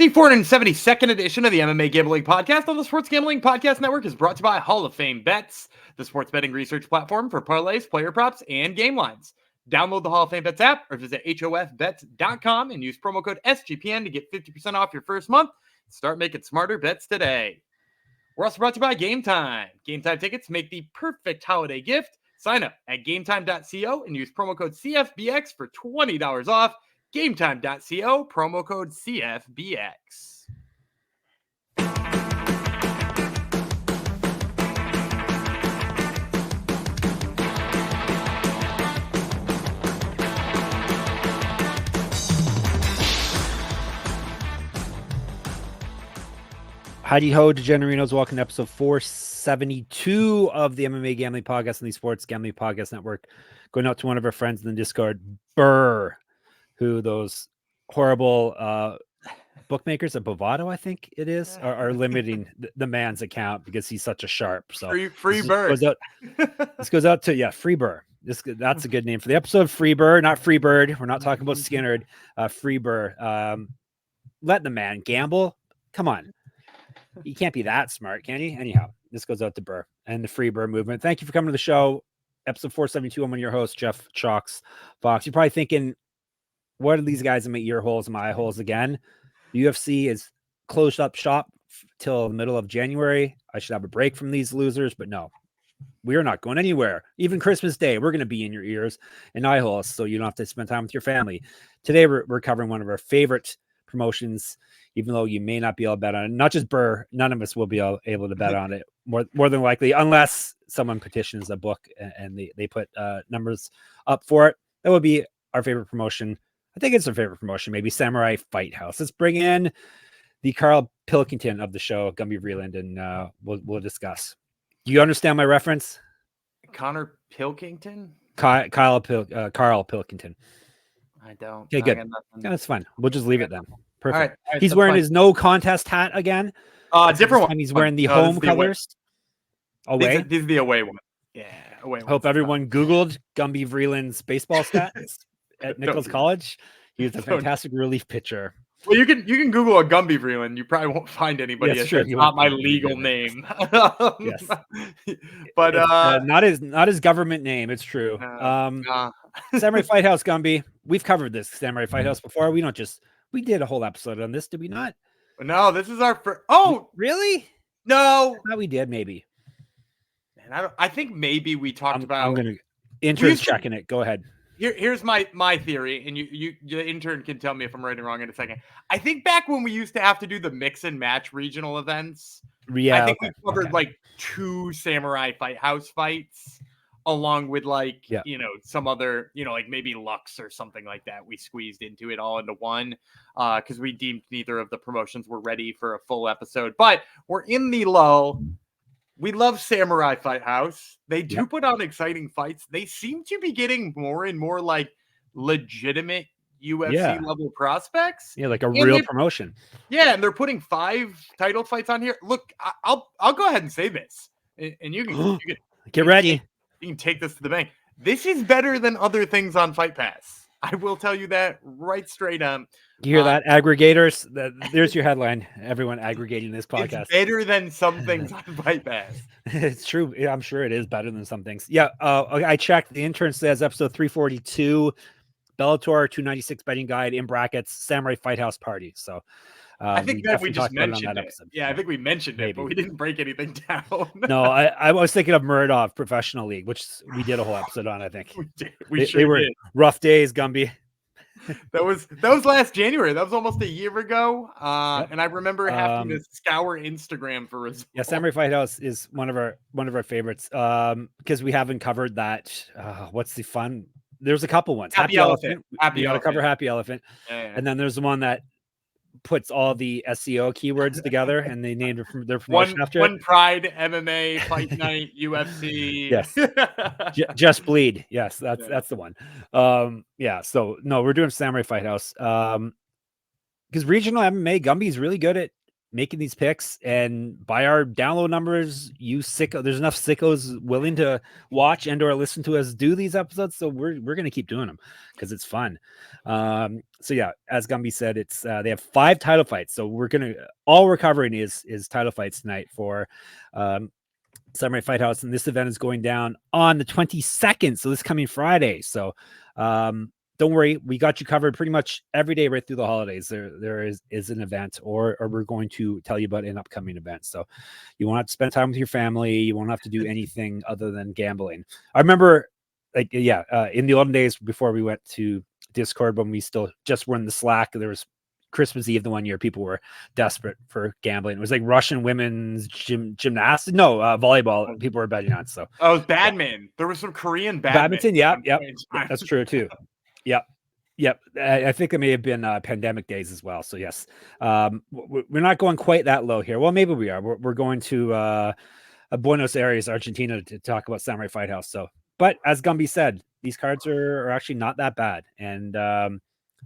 The 472nd edition of the MMA Gambling Podcast on the Sports Gambling Podcast Network is brought to you by Hall of Fame Bets, the sports betting research platform for parlays, player props, and game lines. Download the Hall of Fame Bets app or visit hofbets.com and use promo code SGPN to get 50% off your first month. Start making smarter bets today. We're also brought to you by Game Time. Game Time tickets make the perfect holiday gift. Sign up at gametime.co and use promo code CFBX for $20 off. GameTime.co, promo code CFBX. Howdy ho, Degenerinos. Welcome to episode 472 of the MMA Gambling Podcast and the Sports Gambling Podcast Network. Going out to one of our friends in the Discord, Burr, who those horrible bookmakers at Bovado, I think it is, are limiting the man's account because he's such a sharp. So free Burr. This goes out to Free Burr. That's a good name for the episode. Free Burr, not Free Bird. We're not talking about Skinner. Free Burr. Let the man gamble. Come on. You can't be that smart, can you? Anyhow, this goes out to Burr and the Free Burr movement. Thank you for coming to the show. Episode 472. I'm one of your hosts, Jeff Chalks Fox. You're probably thinking, what are these guys in my ear holes and my eye holes again? The UFC is closed up shop till the middle of January. I should have a break from these losers, but no, we are not going anywhere. Even Christmas Day, we're going to be in your ears and eye holes, so you don't have to spend time with your family. Today, we're covering one of our favorite promotions, even though you may not be able to bet on it. Not just Burr, none of us will be able to bet on it more than likely, unless someone petitions a book and they put numbers up for it. That would be our favorite promotion. I think it's our favorite promotion, maybe Samurai Fight House. Let's bring in the Carl Pilkington of the show, Gumby Vreeland, and we'll discuss. Do you understand my reference? Connor Pilkington? Carl Pilkington. I don't. Okay, good. Yeah, that's fine. We'll just leave it then. Perfect. All right, he's wearing his no contest hat again. Different one. He's wearing the home colors. Away. This is the away one. Yeah, away. Hope everyone Googled Gumby Vreeland's baseball stats at Nicolas College. He was a fantastic relief pitcher. Well, you can Google a Gumby Vreeland. You probably won't find anybody. Yes, sure. Not my legal name. Yes, but not his government name. It's true. Samurai Fight House, Gumby. We've covered this Samurai Fight House before. We did a whole episode on this, did we not? No, this is our first. Oh, really? No, I thought we did maybe. Man, I think maybe we talked about. I'm gonna intern checking it. Go ahead. Here's my theory, and you the intern can tell me if I'm right or wrong in a second. I think back when we used to have to do the mix and match regional events, I think we covered like 2 Samurai Fight House fights, along with some other, like maybe Lux or something like that. We squeezed into it all into one because we deemed neither of the promotions were ready for a full episode. But we're in the lull. We love Samurai Fight House. They do put on exciting fights. They seem to be getting more and more like legitimate UFC level prospects. Yeah, like a real promotion. Yeah, and they're putting 5 title fights on here. Look, I'll go ahead and say this, and you can get ready. You can take this to the bank. This is better than other things on Fight Pass. I will tell you that right straight on. You hear that, aggregators? There's your headline. Everyone aggregating this podcast. It's better than some things on Fight Pass. It's true. Yeah, I'm sure it is better than some things. Yeah, I checked. The intern says episode 342, Bellator 296 betting guide in brackets, Samurai Fight House party. So I think that we just mentioned it. Yeah, I think we mentioned it, but we didn't break anything down. No, I was thinking of Muradov Professional League, which we did a whole episode on, I think. They were rough days, Gumby. That was last January. That was almost a year ago. And I remember having to scour Instagram for results. Yeah, Samurai Fight House is one of our favorites. Because we haven't covered that. What's the fun? There's a couple ones. Happy Elephant. You got to cover Happy Elephant. Yeah. And then there's the one that puts all the SEO keywords together, and they named their promotion after one Pride, MMA, Fight Night, UFC. Yes, Just Bleed. Yes, that's the one. So no, we're doing Samurai Fight House because regional MMA, Gumby's really good at making these picks, and by our download numbers, there's enough sickos willing to watch and or listen to us do these episodes. So we're going to keep doing them because it's fun. So yeah, as Gumby said, it's they have 5 title fights. So all we're covering is title fights tonight for Samurai Fight House. And this event is going down on the 22nd. So this coming Friday. So, don't worry, we got you covered pretty much every day right through the holidays. There is an event, or we're going to tell you about an upcoming event. So you won't have to spend time with your family. You won't have to do anything other than gambling. I remember, in the olden days before we went to Discord, when we still just were in the Slack, there was Christmas Eve the one year people were desperate for gambling. It was like Russian women's gymnastics. No, volleyball. People were betting on. So badminton. There was some Korean badminton. Yep. That's true too. Yep. I think it may have been pandemic days as well. So yes, we're not going quite that low here. Well, maybe we are. We're going to Buenos Aires, Argentina, to talk about Samurai Fight House. So, but as Gumby said, these cards are actually not that bad, and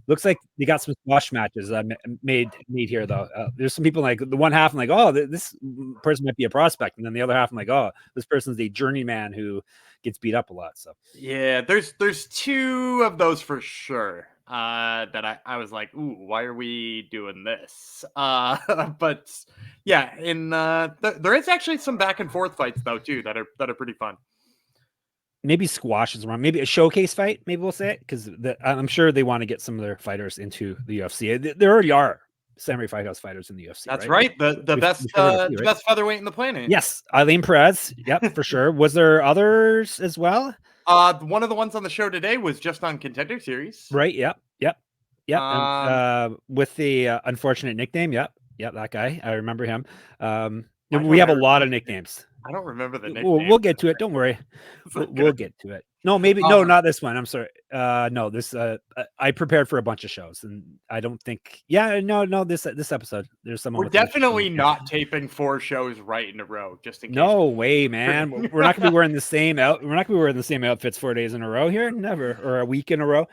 looks like they got some squash matches made here though. There's some people like the one half I'm like, oh, this person might be a prospect, and then the other half I'm like, oh, this person's a journeyman who gets beat up a lot. So yeah, there's 2 of those for sure that I was like, ooh, why are we doing this? But yeah, there is actually some back and forth fights though too that are pretty fun. Maybe squash is wrong. Maybe a showcase fight. Maybe we'll say it because I'm sure they want to get some of their fighters into the UFC. There already are Samurai Fight House fighters in the UFC. That's right. The best featherweight in the planet. Yes, Eileen Perez. Yep, for sure. Was there others as well? One of the ones on the show today was just on Contender Series. Right. Yep. With the unfortunate nickname. Yep. That guy. I remember him. We have a lot of nicknames. I don't remember the nickname. We'll get to it. Don't worry. We'll get to it. No, maybe no, not this one. I'm sorry. No, this. I prepared for a bunch of shows, and I don't think. Yeah, no. This episode, there's some. We're definitely not taping 4 shows right in a row, just in case. No way, man. We're not gonna be wearing the same We're not gonna be wearing the same outfits 4 days in a row here. Never, or a week in a row.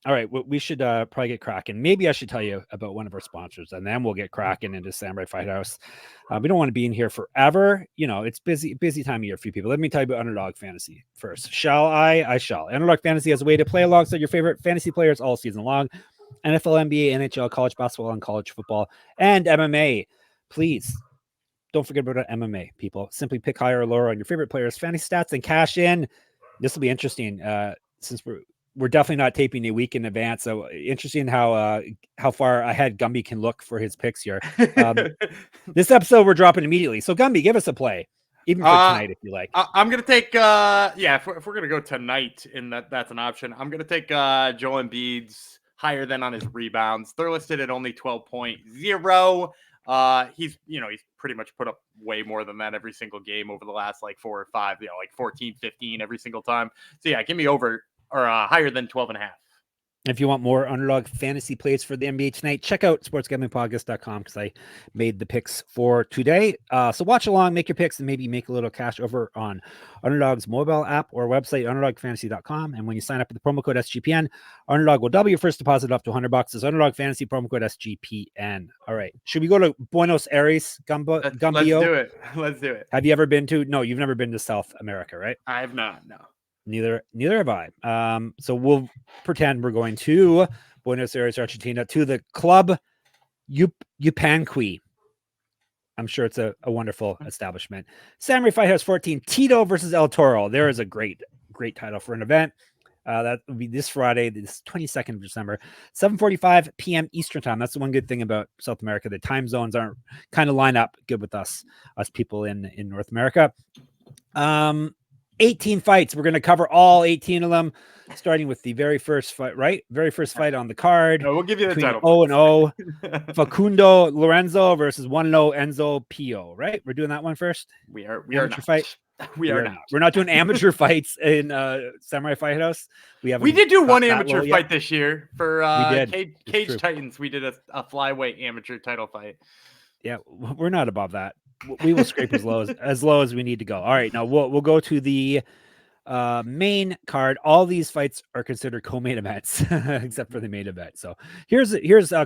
All right, we should probably get cracking. Maybe I should tell you about one of our sponsors, and then we'll get cracking into Samurai Fight House. We don't want to be in here forever. It's busy time of year for you people. Let me tell you about Underdog Fantasy first. Shall I? I shall. Underdog Fantasy has a way to play alongside your favorite fantasy players all season long. NFL, NBA, NHL, college basketball, and college football, and MMA. Please don't forget about MMA, people. Simply pick higher or lower on your favorite players' fantasy stats and cash in. This will be interesting since we're definitely not taping a week in advance. So interesting how far ahead Gumby can look for his picks here. This episode we're dropping immediately. So Gumby, give us a play, even for tonight if you like. I'm gonna take if we're gonna go tonight, and that's an option. I'm gonna take Joel Embiid's higher than on his rebounds. They're listed at only 12.0. He's pretty much put up way more than that every single game over the last 4 or 5, like 14, 15 every single time. So yeah, give me over. Or higher than 12.5. If you want more Underdog Fantasy plays for the NBA tonight, check out sportsgamblingpodcast.com because I made the picks for today. So watch along, make your picks, and maybe make a little cash over on Underdog's mobile app or website, underdogfantasy.com. And when you sign up with the promo code SGPN, Underdog will double your first deposit up to $100. It's Underdog Fantasy promo code SGPN. All right. Should we go to Buenos Aires, Gumbio? Let's do it. Have you ever been to? No, you've never been to South America, right? I have not, no. Neither have I. So we'll pretend we're going to Buenos Aires, Argentina, to the Club Yupanqui. I'm sure it's a wonderful establishment. Samurai Fight House 14, Tito versus El Toro. There is a great title for an event. That will be this Friday, this 22nd of December, 7:45 p.m. Eastern time. That's the one good thing about South America. The time zones aren't kind of line up good with us people in North America. 18 fights. We're going to cover all 18 of them, starting with the very first fight, right? Very first fight on the card. No, we'll give you the title. 0-0. Facundo Lorenzo versus 1-0 Enzo Pio, right? We're doing that one first. We are not. Fight. We are not. We're not doing amateur fights in Samurai Fight House. We did do one amateur fight this year for Cage Titans. We did a flyweight amateur title fight. Yeah, we're not above that. We will scrape as low as we need to go. All right, now we'll go to the Main card. All these fights are considered co-main events, except for the main event. So here's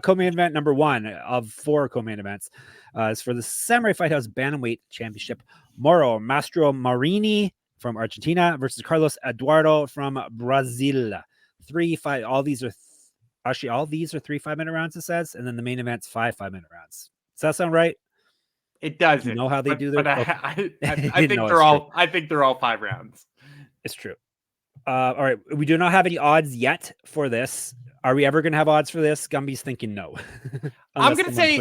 co-main event number 1 of 4 co-main events. It's for the Samurai Fight House Bantamweight Championship. Maruo Mastromarini from Argentina versus Carlos Eduardo from Brazil. 3-5. All these are 3 5-minute rounds, it says, and then the main event's 5 5-minute rounds. Does that sound right? It does. You know how they do their. But I think they're all. I think they're all 5 rounds. It's true. All right, we do not have any odds yet for this. Are we ever going to have odds for this? Gumby's thinking no. I'm going to say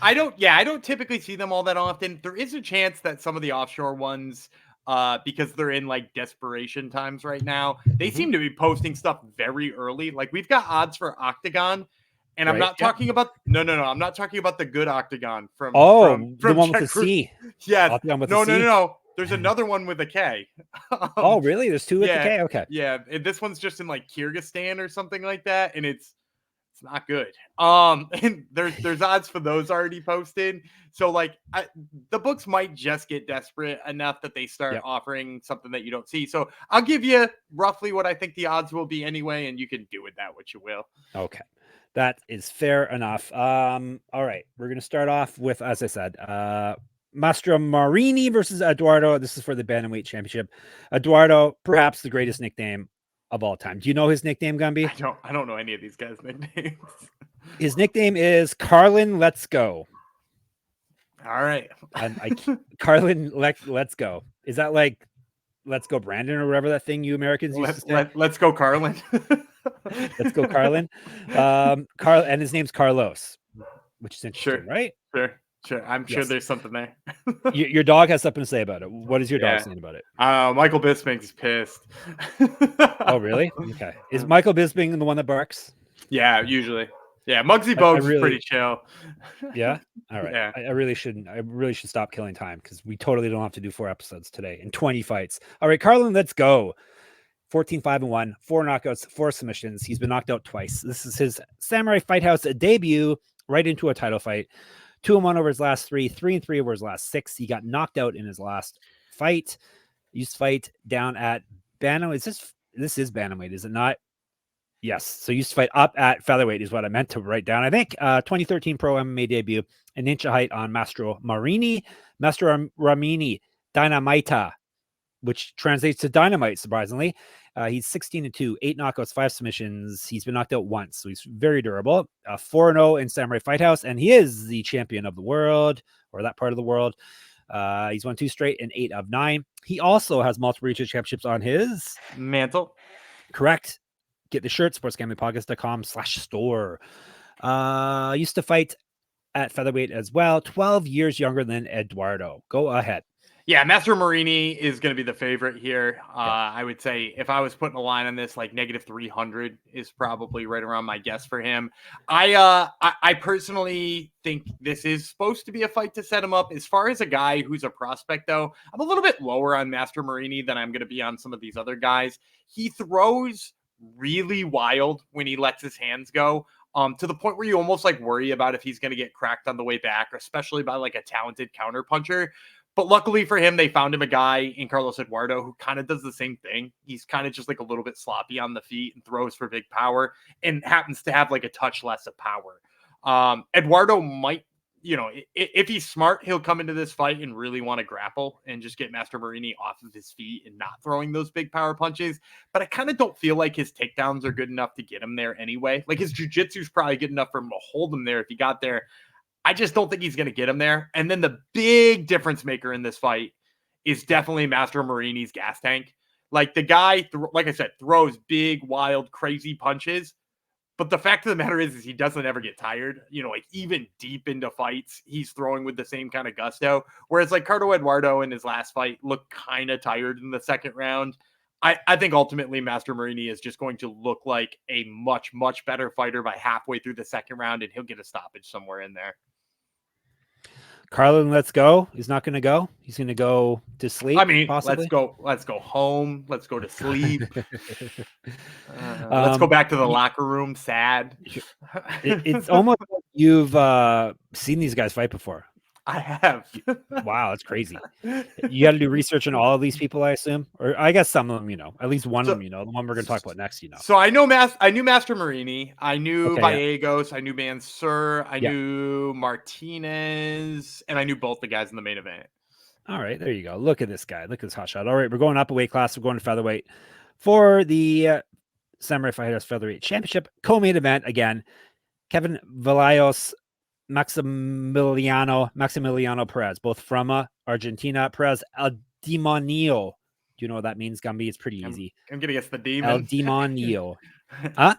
I don't. Yeah, I don't typically see them all that often. There is a chance that some of the offshore ones, because they're in like desperation times right now, they seem to be posting stuff very early. Like we've got odds for Octagon. And I'm not talking about no. I'm not talking about the good Octagon from the one with the C. Yes. No. There's another one with a K. Oh, really? There's 2 with the K. Okay. Yeah, this one's just in like Kyrgyzstan or something like that, and it's not good. And there's odds for those already posted. So like the books might just get desperate enough that they start offering something that you don't see. So I'll give you roughly what I think the odds will be anyway, and you can do with that what you will. Okay. That is fair enough. All right. We're going to start off with, as I said, Mastromarini versus Eduardo. This is for the Bantamweight Championship. Eduardo, perhaps the greatest nickname of all time. Do you know his nickname, Gumby? I don't know any of these guys' nicknames. His nickname is Carlin Let's Go. All right. Carlin Let's Go. Is that like Let's Go Brandon or whatever that thing you Americans used to say? Let's go Carlin. Let's go Carlin. And his name's Carlos, which is interesting, right? Sure. I'm sure there's something there. Your dog has something to say about it. What is your dog saying about it? Michael Bisping's pissed. Oh, really? Okay. Is Michael Bisping the one that barks? Yeah, usually. Yeah, Muggsy Bogues is pretty chill. Yeah? All right. Yeah. I really should stop killing time because we totally don't have to do 4 episodes today and 20 fights. All right, Carlin, let's go. 14-5-1, 4 knockouts, 4 submissions. He's been knocked out twice. This is his Samurai Fight House debut right into a title fight. 2-1 over his last 3, 3-3 over his last 6. He got knocked out in his last fight. He used to fight down at Bantamweight. This is Bantamweight, is it not? Yes. So he used to fight up at featherweight is what I meant to write down. I think 2013 pro MMA debut, an inch of height on Mastromarini Dynamita, which translates to dynamite, surprisingly. He's 16-2, 8 knockouts, 5 submissions. He's been knocked out once, so he's very durable. 4-0 in Samurai Fight House, and he is the champion of the world, or that part of the world. He's won 2 straight and 8 of 9. He also has multiple regional championships on his mantle. Correct. Get the shirt, sportsgamblingpodcast.com/store. Used to fight at featherweight as well. 12 years younger than Eduardo. Go ahead. Yeah, Mastromarini is going to be the favorite here. I would say if I was putting a line on this, like -300 is probably right around my guess for him. I personally think this is supposed to be a fight to set him up. As far as a guy who's a prospect, though, I'm a little bit lower on Mastromarini than I'm going to be on some of these other guys. He throws really wild when he lets his hands go. To the point where you almost like worry about if he's going to get cracked on the way back, especially by like a talented counter puncher. But luckily for him, they found him a guy in Carlos Eduardo who kind of does the same thing. He's kind of just like a little bit sloppy on the feet and throws for big power and happens to have like a touch less of power. Eduardo might, if he's smart, he'll come into this fight and really want to grapple and just get Mastromarini off of his feet and not throwing those big power punches. But I kind of don't feel like his takedowns are good enough to get him there anyway. Like his jiu-jitsu is probably good enough for him to hold him there if he got there. I just don't think he's going to get him there. And then the big difference maker in this fight is definitely Mastromarini's gas tank. Like the guy, like I said, throws big, wild, crazy punches. But the fact of the matter is he doesn't ever get tired. Like even deep into fights, he's throwing with the same kind of gusto. Whereas like Carlos Eduardo in his last fight looked kind of tired in the second round. I think ultimately Mastromarini is just going to look like a much, much better fighter by halfway through the second round, and he'll get a stoppage somewhere in there. Carlin, let's go. He's not going to go. He's going to go to sleep. I mean, possibly. Let's go home. Let's go to sleep. Let's go back to the locker room. Sad. It's almost like you've seen these guys fight before. I have. Wow, that's crazy. You got to do research on all of these people, I assume, or I guess some of them, at least one of them, the one we're going to talk about next, So I knew Mastromarini, I knew Okay, Vallejos, I knew Manzur, I knew Martinez, and I knew both the guys in the main event. All right, there you go. Look at this guy. Look at this hotshot. All right, we're going up a weight class. We're going to featherweight for the Samurai Fighters Featherweight Championship co-main event again. Kevin Vallejos, Maximiliano Perez, both from Argentina. Perez El Demonio. Do you know what that means, Gumby? It's pretty easy. I'm gonna guess the demon. El Demonio. Huh?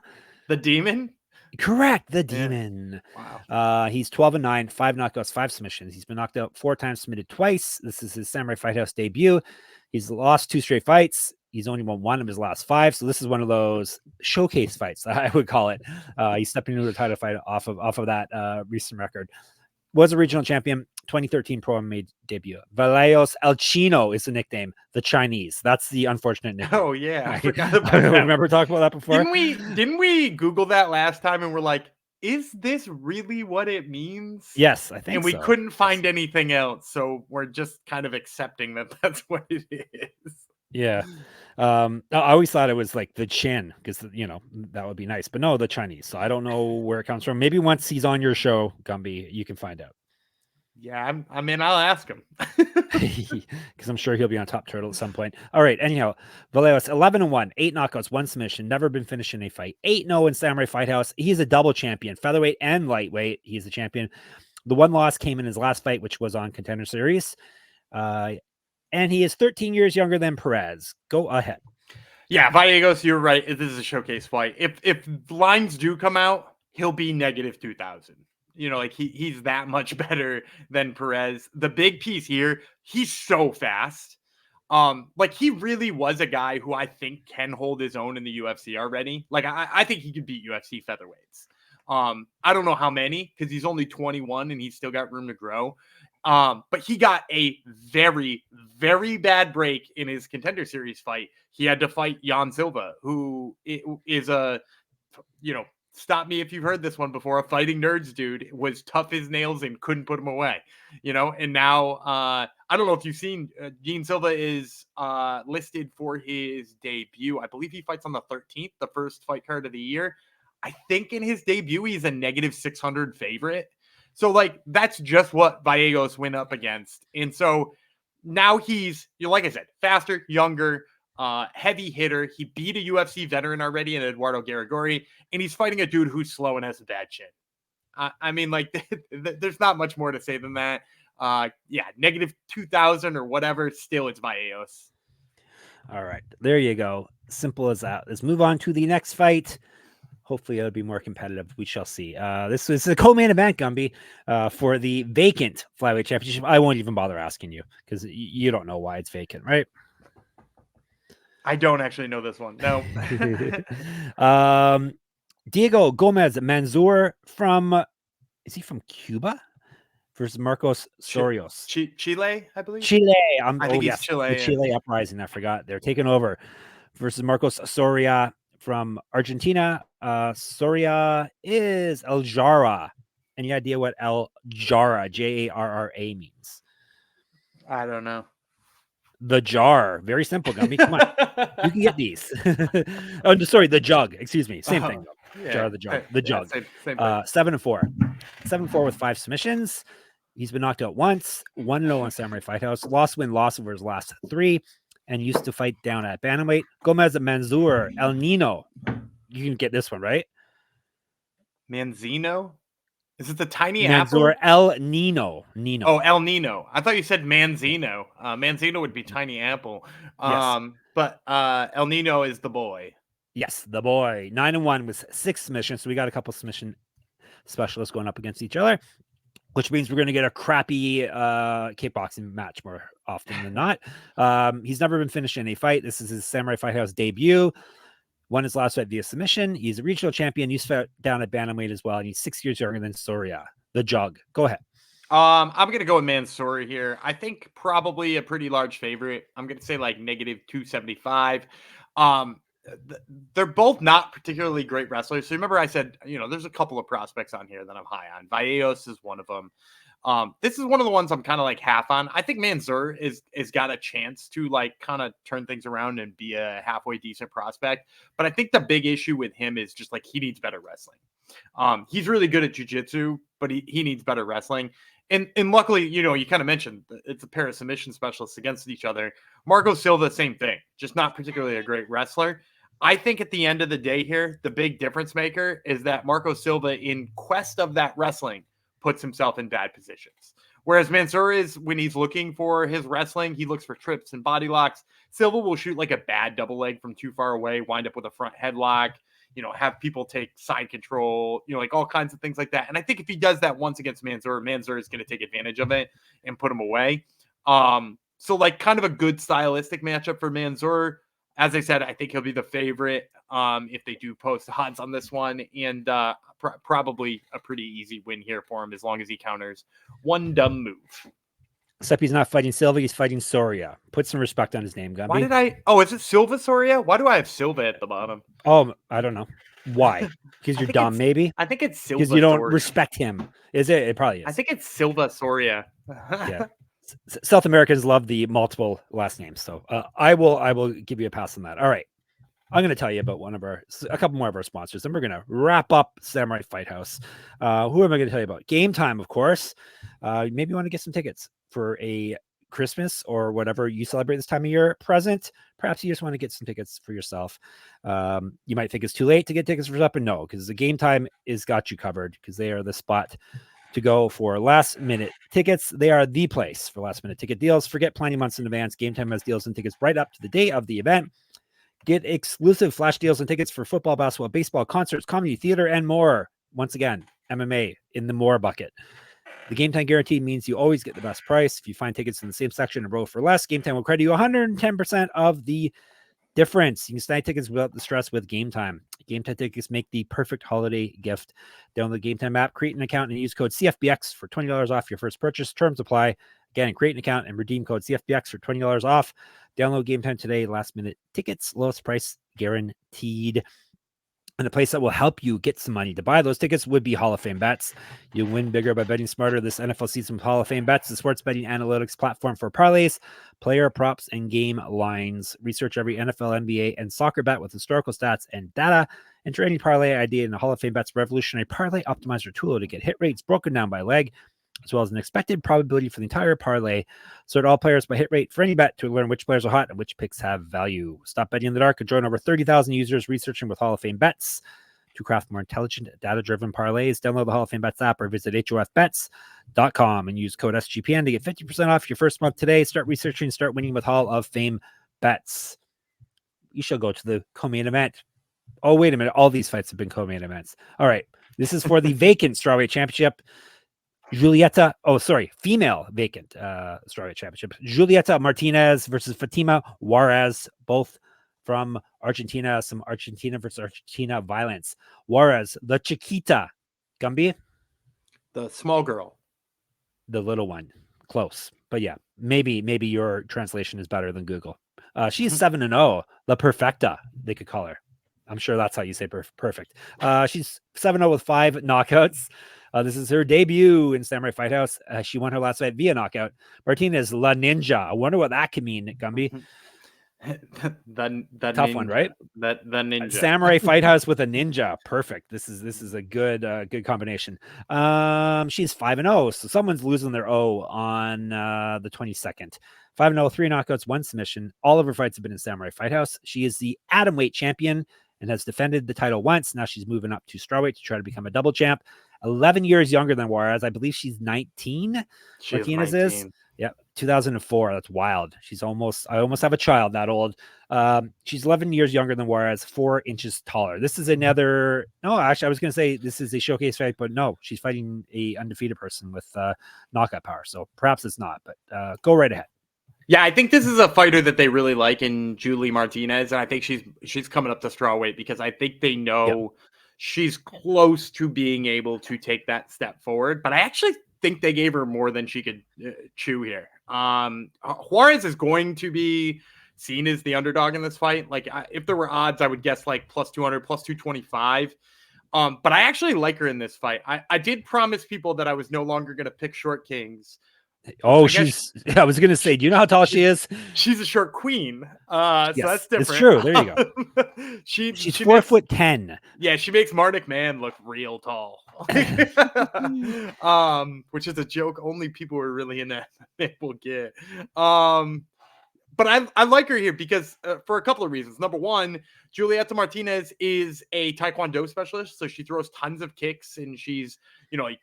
The demon? Correct, the demon. Wow. He's 12-9, 5 knockouts, 5 submissions. He's been knocked out 4 times, submitted twice. This is his Samurai Fight House debut. He's lost 2 straight fights. He's only won 1 of his last 5. So this is one of those showcase fights, I would call it. He's stepping into a title fight off of that recent record. Was a regional champion, 2013 Pro MMA debut. Vallejos El Chino is the nickname, the Chinese. That's the unfortunate nickname. Oh yeah, I forgot about that. Remember talking about that before? Didn't we Google that last time and we're like, is this really what it means? Yes, I think and we couldn't find anything else, so we're just kind of accepting that that's what it is. Yeah. I always thought it was like the chin because, that would be nice. But no, the Chinese. So I don't know where it comes from. Maybe once he's on your show, Gumby, you can find out. Yeah, I'll ask him. Because I'm sure he'll be on Top Turtle at some point. All right. Anyhow, Vallejos, 11-1, 8 knockouts, 1 submission, never been finished in a fight. 8-0 in Samurai Fight House. He's a double champion, featherweight and lightweight. He's the champion. The one loss came in his last fight, which was on Contender Series. And he is 13 years younger than Perez. Go ahead. Yeah, Vallejos, you're right. This is a showcase fight. If lines do come out, he'll be negative 2,000. He's that much better than Perez. The big piece here, he's so fast. He really was a guy who I think can hold his own in the UFC already. I think he could beat UFC featherweights. I don't know how many because he's only 21 and he's still got room to grow. But he got a very, very bad break in his Contender Series fight. He had to fight Jan Silva, who is stop me if you've heard this one before, a fighting nerds dude, was tough as nails and couldn't put him away, and now I don't know if you've seen Jan Silva is listed for his debut. I believe he fights on the 13th, the first fight card of the year. I think in his debut, he's a negative 600 favorite. So, that's just what Vallejos went up against. And so now he's, like I said, faster, younger, heavy hitter. He beat a UFC veteran already in Eduardo Garagori, and he's fighting a dude who's slow and has a bad chin. There's not much more to say than that. Negative 2,000 or whatever. Still, it's Vallejos. All right. There you go. Simple as that. Let's move on to the next fight. Hopefully it'll be more competitive. We shall see. This is a co-main event, Gumby, for the vacant flyweight championship. I won't even bother asking you because you don't know why it's vacant, right? I don't actually know this one. No. Diego Gonez Manzur is he from Cuba? Versus Marcos Sorios. Chile, I believe. Chile. I think he's Chile. The Chile uprising. I forgot. They're taking over. Versus Marcos Soria from Argentina. Soria is El Jarra. Any idea what El Jarra, Jarra means? I don't know. The jar. Very simple, Gummy. Come on. You can get these. Oh, sorry, the jug. Excuse me. Same thing. Yeah. Jar, the jug. The jug. Same 7-4. 7-4 with 5 submissions. He's been knocked out once. 1-0 on Samurai Fight House. Loss over his last 3. And used to fight down at bantamweight. Gonez Manzur El Nino. You can get this one, right? Manzino? Is it the tiny Manzur apple? El Nino. Oh, El Nino. I thought you said Manzino. Manzino would be tiny apple. Yes. But El Nino is the boy. Yes, the boy. 9-1 with 6 submissions. So we got a couple submission specialists going up against each other, which means we're going to get a crappy kickboxing match more often than not. He's never been finished in a fight. This is his Samurai Fight House debut. Won his last fight via submission. He's a regional champion. He's fought down at bantamweight as well. And he's 6 years younger than Soria, the jug. Go ahead. I'm going to go with Manzur here. I think probably a pretty large favorite. I'm going to say negative 275. They're both not particularly great wrestlers. So remember I said, there's a couple of prospects on here that I'm high on. Vallejos is one of them. This is one of the ones I'm kind of like half on. I think Manzur is got a chance to like kind of turn things around and be a halfway decent prospect. But I think the big issue with him is just like he needs better wrestling. He's really good at jiu-jitsu, but he needs better wrestling. And luckily, you kind of mentioned it's a pair of submission specialists against each other. Marco Silva, same thing, just not particularly a great wrestler. I think at the end of the day here, the big difference maker is that Marco Silva, in quest of that wrestling, puts himself in bad positions. Whereas Manzur is, when he's looking for his wrestling, he looks for trips and body locks. Silva will shoot like a bad double leg from too far away, wind up with a front headlock, have people take side control, like all kinds of things like that. And I think if he does that once against Manzur is going to take advantage of it and put him away. So like kind of a good stylistic matchup for Manzur. As I said, I think he'll be the favorite if they do post odds on this one, and probably a pretty easy win here for him as long as he counters one dumb move. Except he's not fighting Silva, he's fighting Soria. Put some respect on his name, Gumby. Why did I? Oh, is it Silva Soria? Why do I have Silva at the bottom? Oh, I don't know. Why? Because you're dumb, maybe? I think it's Silva. Because you don't respect him. Is it? It probably is. I think it's Silva Soria. Yeah. South Americans love the multiple last names, so I will give you a pass on that. All right, I'm going to tell you about a couple more of our sponsors, and we're going to wrap up Samurai Fight House. Who am I going to tell you about? Game Time, of course. Maybe you want to get some tickets for a Christmas or whatever you celebrate this time of year present. Perhaps you just want to get some tickets for yourself. You might think it's too late to get tickets for up, and no, because the Game Time is got you covered, because they are the spot to go for last minute tickets. They are the place for last minute ticket deals. Forget planning months in advance. Game Time has deals and tickets right up to the day of the event. Get exclusive flash deals and tickets for football, basketball, baseball, concerts, comedy, theater, and more. Once again, MMA in the more bucket. The Game Time guarantee means you always get the best price. If you find tickets in the same section and row for less, Game Time will credit you 110% of the difference. You can snag tickets without the stress with Game Time. Game Time tickets make the perfect holiday gift. Download the Game Time app, create an account, and use code CFBX for $20 off your first purchase. Terms apply. Again, create an account and redeem code CFBX for $20 off. Download Game Time today. Last minute tickets, lowest price guaranteed. And the place that will help you get some money to buy those tickets would be Hall of Fame Bets. You'll win bigger by betting smarter this NFL season with Hall of Fame Bets, the sports betting analytics platform for parlays, player props, and game lines. Research every NFL, NBA, and soccer bet with historical stats and data. Enter any parlay idea in the Hall of Fame Bets revolutionary parlay optimizer tool to get hit rates broken down by leg, as well as an expected probability for the entire parlay. Sort all players by hit rate for any bet to learn which players are hot and which picks have value. Stop betting in the dark and join over 30,000 users researching with Hall of Fame Bets to craft more intelligent, data-driven parlays. Download the Hall of Fame Bets app or visit hofbets.com and use code SGPN to get 50% off your first month today. Start researching, start winning with Hall of Fame Bets. You shall go to the co-main event. Oh, wait a minute. All these fights have been co-main events. All right. This is for the vacant strawweight championship. Female vacant strawweight championship. Julieta Martinez versus Fatima Juarez, both from Argentina. Some Argentina versus Argentina violence. Juarez, the Chiquita. Gumby? The small girl. The little one. Close. But yeah, maybe your translation is better than Google. She's 7-0. La Perfecta, they could call her. I'm sure that's how you say perfect. She's 7-0 with 5 knockouts. This is her debut in Samurai Fight House. She won her last fight via knockout. Martinez, La Ninja. I wonder what that could mean, Gumby. the tough ninja, one, right? The ninja. Samurai Fight House with a ninja. Perfect. This is a good combination. She's 5-0, so someone's losing their O on the 22nd. 5-0, 3 knockouts, 1 submission. All of her fights have been in Samurai Fight House. She is the atomweight champion and has defended the title once. Now she's moving up to strawweight to try to become a double champ. 11 years younger than Juarez. I believe she's 19. Martinez is. Yep, 2004. That's wild. I almost have a child that old. She's 11 years younger than Juarez, 4 inches taller. This is another. No, actually, I was going to say this is a showcase fight, but no, she's fighting a undefeated person with knockout power. So perhaps it's not, but go right ahead. Yeah, I think this is a fighter that they really like in Julie Martinez, and I think she's coming up to strawweight because I think they know she's close to being able to take that step forward. But I actually think they gave her more than she could chew here. Juarez is going to be seen as the underdog in this fight. Like if there were odds, I would guess like plus 200, plus 225. But I actually like her in this fight. I did promise people that I was no longer going to pick short kings. Oh, I was going to say, do you know how tall she is? She's a short queen. Yes, so that's different. It's true. There you go. She's 4'10". Yeah, she makes Marnik Man look real tall. Which is a joke only people who are really into MMA will get. But I like her here because for a couple of reasons. Number one, Julieta Martinez is a Taekwondo specialist, so she throws tons of kicks, and she's, like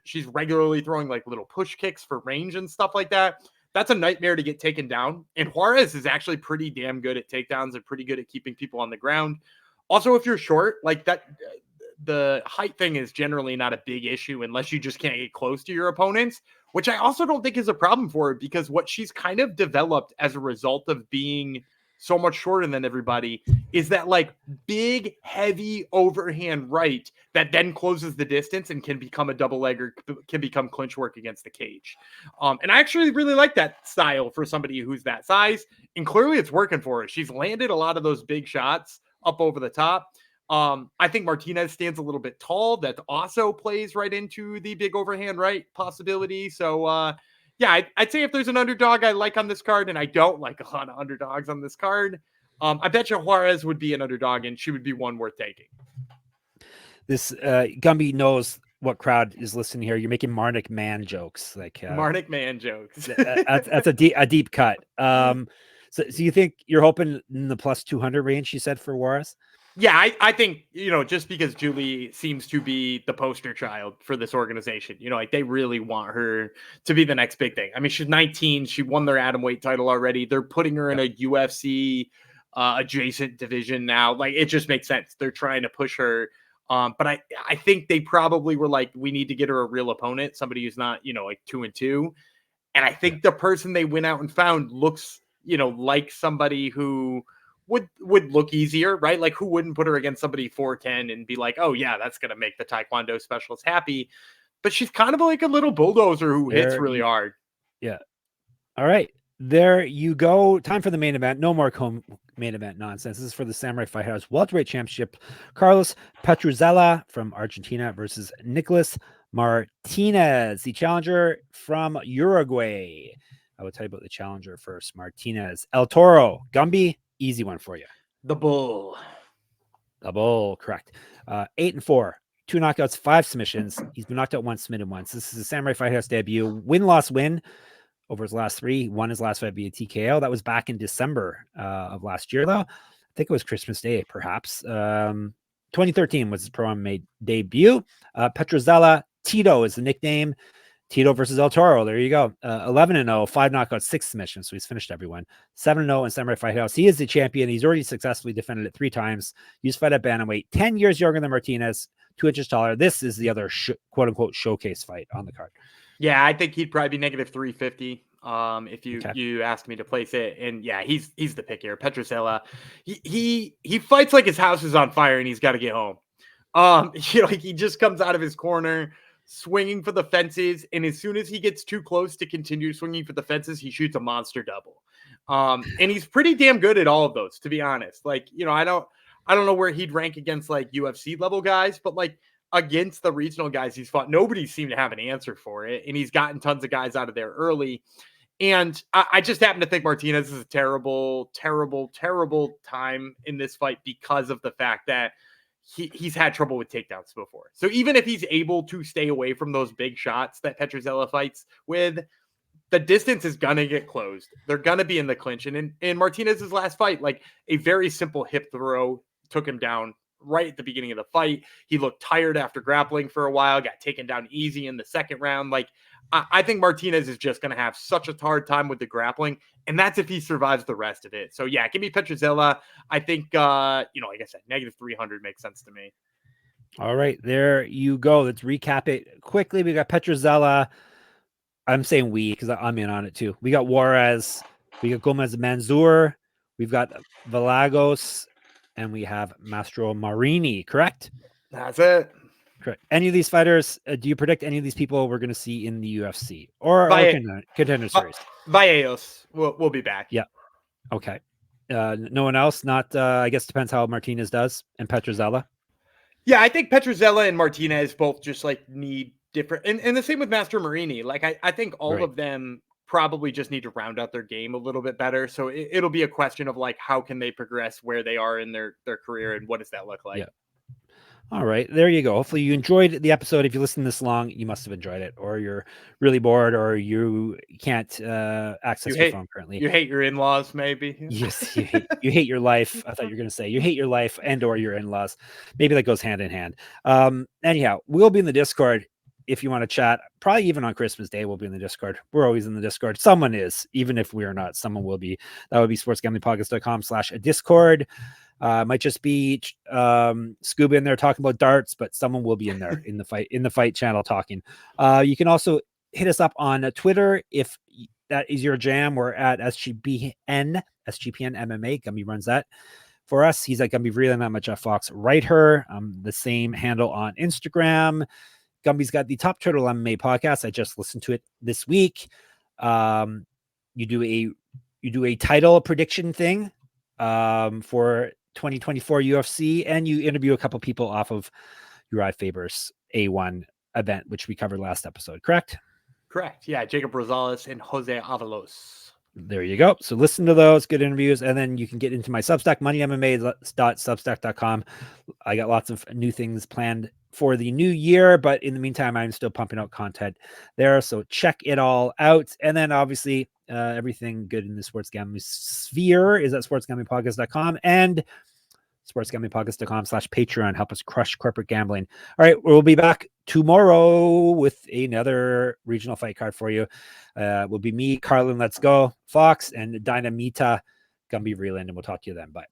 she's regularly throwing like little push kicks for range and stuff like that. That's a nightmare to get taken down. And Juarez is actually pretty damn good at takedowns and pretty good at keeping people on the ground. Also, if you're short, like that, the height thing is generally not a big issue unless you just can't get close to your opponents, which I also don't think is a problem for her, because what she's kind of developed as a result of being so much shorter than everybody is that like big, heavy overhand right that then closes the distance and can become a double leg or can become clinch work against the cage. And I actually really like that style for somebody who's that size, and clearly it's working for her. She's landed a lot of those big shots up over the top. I think Martinez stands a little bit tall. That also plays right into the big overhand right possibility. So, yeah, I'd say if there's an underdog I like on this card, and I don't like a lot of underdogs on this card, I bet you Juarez would be an underdog, and she would be one worth taking. This Gumby knows what crowd is listening here. You're making Marnik Man jokes, like Marnik Man jokes. That's a deep cut. So you think you're hoping in the plus 200 range? You said for Juarez. Yeah, I think, just because Julie seems to be the poster child for this organization, like they really want her to be the next big thing. I mean, she's 19. She won their atomweight title already. They're putting her in a UFC adjacent division now. Like, it just makes sense. They're trying to push her. But I think they probably were like, we need to get her a real opponent, somebody who's not, like 2-2. And I think the person they went out and found looks, like somebody who would look easier, right? Like, who wouldn't put her against somebody 4'10" and be like, oh yeah, that's going to make the Taekwondo specialist happy. But she's kind of like a little bulldozer who hits really hard. Yeah. All right. There you go. Time for the main event. No more main event nonsense. This is for the Samurai Fight House Welterweight Championship. Carlos Petruzzella from Argentina versus Nicolas Martinez, the challenger from Uruguay. I will tell you about the challenger first. Martinez. El Toro. Gumby. Easy one for you. The Bull. Correct. 8-4, 2 knockouts, 5 submissions. He's been knocked out once, submitted once. This is a Samurai Fight House debut. Win over his last 3. He won his last fight via TKO. That was back in December of last year, though. I think it was Christmas Day, perhaps. 2013 was his pro-am debut. Petruzzella Tito is the nickname. Tito versus El Toro. There you go. 11-0, 5 knockouts, 6 submissions. So he's finished everyone. 7-0 in Samurai Fight House. He is the champion. He's already successfully defended it 3 times. He's fought at bantamweight. 10 years younger than Martinez, 2 inches taller. This is the other quote unquote showcase fight on the card. Yeah, I think he'd probably be negative 350. If you ask me to place it. And yeah, he's the pick here. Petruzzella. He fights like his house is on fire and he's got to get home. Like he just comes out of his corner swinging for the fences, and as soon as he gets too close to continue swinging for the fences, he shoots a monster double. And he's pretty damn good at all of those, to be honest. Like, I don't know where he'd rank against like UFC level guys, but like against the regional guys he's fought, nobody seemed to have an answer for it, and he's gotten tons of guys out of there early. And I just happen to think Martinez is a terrible, terrible, terrible time in this fight because of the fact that he's had trouble with takedowns before. So even if he's able to stay away from those big shots that Petruzzella fights with, the distance is going to get closed. They're going to be in the clinch. And in Martinez's last fight, like a very simple hip throw took him down right at the beginning of the fight. He looked tired after grappling for a while, got taken down easy in the second round. Like, I think Martinez is just going to have such a hard time with the grappling, and that's if he survives the rest of it. So yeah, give me Petruzzella. I think, like I said, negative 300 makes sense to me. All right, there you go. Let's recap it quickly. We got Petruzzella. I'm saying we because I'm in on it too. We got Juarez. We got Gonez Manzur. We've got Vallejos, and we have Mastromarini. Correct? That's it. Correct. Any of these fighters, do you predict any of these people we're going to see in the UFC or contender series? Vallejos will be back. Yeah. Okay. No one else? Not, I guess depends how Martinez does and Petruzzella. Yeah, I think Petruzzella and Martinez both just like need different, and the same with Mastromarini. Like I think all of them probably just need to round out their game a little bit better. So it'll be a question of like how can they progress where they are in their career and what does that look like? Yeah. All right, there you go. Hopefully you enjoyed the episode. If you listen this long, you must have enjoyed it, or you're really bored, or you can't access your phone currently. You hate your in-laws, maybe. Yes, you hate your life. I thought you were going to say you hate your life and or your in-laws. Maybe that goes hand in hand. Anyhow, we'll be in the Discord if you want to chat. Probably even on Christmas Day, we'll be in the Discord. We're always in the Discord. Someone is, even if we are not. Someone will be. That would be sportsgamblingpodcast.com/Discord. Might just be Scuba in there talking about darts, but someone will be in there in the fight channel talking. You can also hit us up on Twitter if that is your jam. We're at SGPN MMA. Gumby runs that for us. He's at Gumby Vreeland. I'm at Jeff Fox. Write her. The same handle on Instagram. Gumby's got the Top Turtle MMA podcast. I just listened to it this week. You do a title prediction thing for 2024 UFC, and you interview a couple people off of Uriah Faber's A1 event, which we covered last episode, correct? Correct. Yeah, Jacob Rosales and Jose Avalos. There you go. So listen to those good interviews, and then you can get into my Substack, moneymma.substack.com. I got lots of new things planned for the new year, but in the meantime, I'm still pumping out content there. So check it all out. And then obviously everything good in the sports gambling sphere is at sportsgamblingpodcast.com and sportsgamblingpodcast.com/Patreon. Help us crush corporate gambling. All right, we'll be back tomorrow with another regional fight card for you. Will be me, Carlin, Let's Go, Fox, and Dynamita Gumby Vreeland, and we'll talk to you then. Bye.